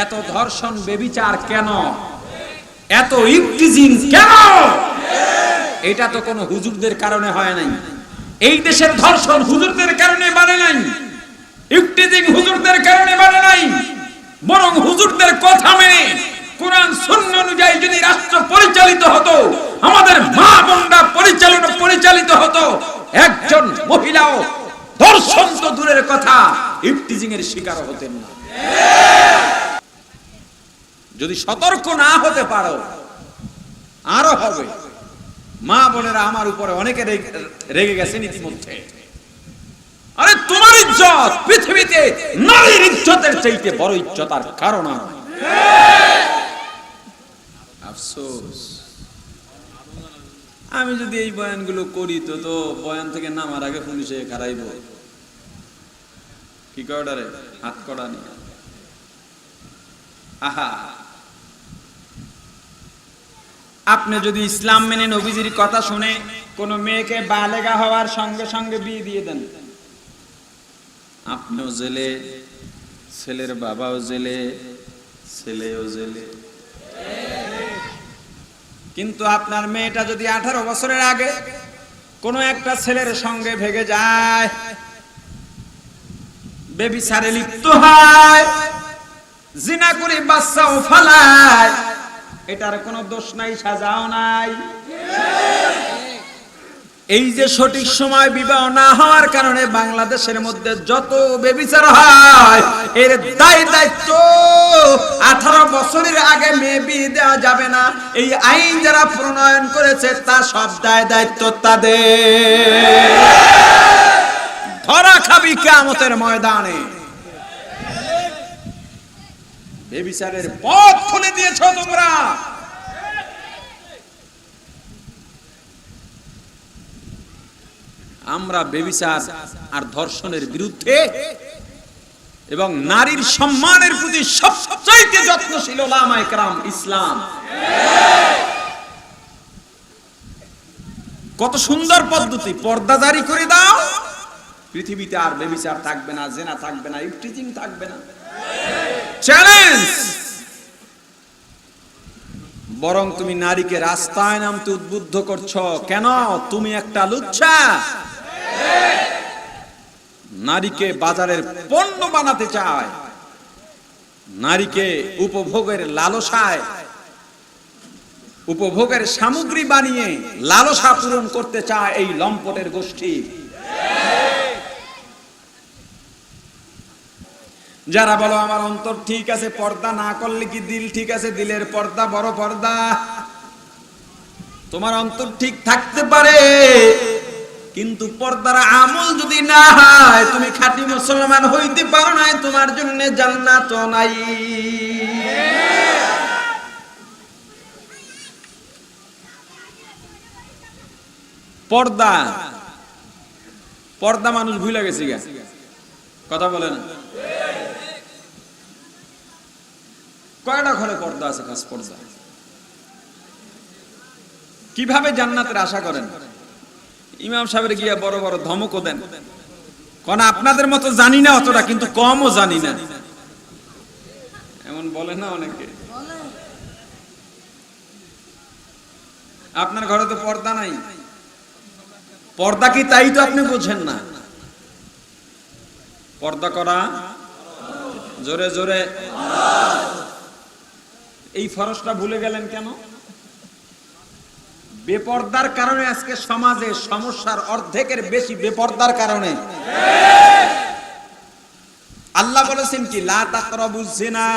এত ধর্ষণ বেবিচার কেন, এত ইফটিজিং কেন? এটা তো কোনো হুজুরদের কারণে হয় নাই। এই দেশের ধর্ষণ হুজুরদের কারণে বাড়ে নাই, ইফটিজিং হুজুরদের কারণে বাড়ে নাই। বরং হুজুরদের কথা মেনে কোরআন সুন্নাহ অনুযায়ী যদি রাষ্ট্র পরিচালিত হতো, আমাদের মা বোনরা পরিচালিত হতো, একজন মহিলাও ধর্ষণ তো দূরের কথা, ইফটিজিং এর শিকার হতেন না। যদি সতর্ক না হতে পারো আরো হবে। মা বোনেরা আমার উপরে অনেকে রেগে গেছেন ইতিমধ্যে। আরে তোমার ইজ্জত পৃথিবীতে নারীর ইজ্জতের চাইতে বড় ইজ্জত আর কারণ না। আফসোস, আমি যদি এই বয়ানগুলো করি তো বয়ান থেকে নামার আগে পুলিশে খারাইব, কি কর্ডারে হাত কড়া নিয়ে। আহা, আপনি যদি ইসলাম মেনে নবীজির কথা শুনে কোন মেয়েকে বালেগা হওয়ার সঙ্গে সঙ্গে বিয়ে দিয়ে দেন, আপনিও জেলে, ছেলের বাবাও জেলে, ছেলেও জেলে। কিন্তু আপনার মেয়েটা যদি 18 বছরের আগে কোনো একটা ছেলের সঙ্গে ভেগে যায়, বেবিচারে লিপ্ত হয়, জিনা করে বাচ্চাও ফালায়, এটার কোনো দোষ নাই, সাজাও নাই। এই যে সঠিক সময় বিবাহ না হওয়ার কারণে বাংলাদেশের মধ্যে যত বেবিচার হয়, এর দায়িত্ব 18 বছরের আগে মেয়ে বিয়ে দেওয়া যাবে না, এই আইন যারা প্রণয়ন করেছে তার সব দায়িত্ব তাদের। ধরা খাবি কিয়ামতের ময়দানে। বেবিচারের পথ খুলে দিয়েছ তোমরা। আমরা বেবিচার আর ধর্ষণের বিরুদ্ধে এবং নারীর সম্মানের প্রতি সবচাইতে যত্নশীল উলামায়ে কেরাম ইসলাম। কত সুন্দর পদ্ধতি, পর্দা জারি করে দাও, পৃথিবীতে আর বেবিচার থাকবে না, জেনা থাকবে না, ইফটিজিং থাকবে না। চ্যালেঞ্জ। বরং তুমি নারীকে রাস্তায় নামতে উদ্বুদ্ধ করছো কেন? তুমি একটা লুচ্ছা। নারীকে বাজারের পণ্য বানাতে চায়, নারীকে উপভোগের লালসায়, উপভোগের সামগ্রী বানিয়ে লালসা পূরণ করতে চায় এই লম্পটের গোষ্ঠী। যারা বলো আমার অন্তর ঠিক আছে, পর্দা না করলে কি দিল ঠিক আছে? দিলের পর্দা বড় পর্দা। তোমার অন্তর ঠিক থাকতে পারে, কিন্তু পর্দার আমল যদি না হয়, তুমি খাঁটি মুসলমান হইতে পারো না, তোমার জন্য জান্নাত নাই। পর্দা, পর্দা মানুষ ভুলে গেছে, কথা বলে না। কয়টা ঘরে পর্দা আছে? খাস পর্দা। কিভাবে জান্নাতের আশা করেন? ইমাম সাহেবের গিয়া বড় বড় ধমকও দেন, কোন আপনাদের মতো জানি না অতটা, কিন্তু কমও জানি না, এমন বলে না অনেকে। আপনার ঘরে তো পর্দা নাই। পর্দা কি তাই তো আপনি বোঝেন না। পর্দা করা জোরে জোরে। এই ফরজটা ভুলে গেলেন কেন? বেপর্দার কারণে আজকে সমাজে সমস্যার অর্ধেকের বেশি বেপর্দার কারণে। আল্লাহ বলেছেন কি, লা তাকরাবুজ জিনা,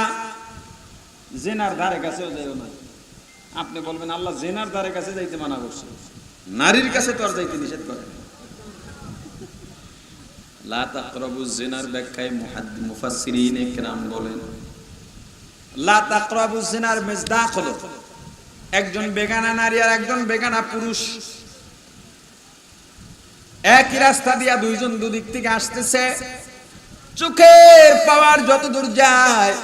জিনার ধারে কাছেও যাইও না। আপনি বলবেন আল্লাহ জিনার ধারে কাছে যাইতে মানা করছে, নারীর কাছে তো আর যাইতে নিষেধ করে। লা তাকরাবুজ জিনার ব্যাখ্যায় মুফাসসিরিন ইকরাম বলেন, লা তাকরাবুজ জিনার মিজদাক হলো একজন বেগানা নারী আর একজন বেগানা পুরুষ একই রাস্তা দিয়া দুইজন দুদিক থেকে আসতেছে। চোখের পাওয়ার যত দূর যায়,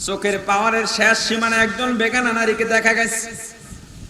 চোখের পাওয়ারের শেষ সীমানা একজন বেগানা নারীকে দেখা গেছে।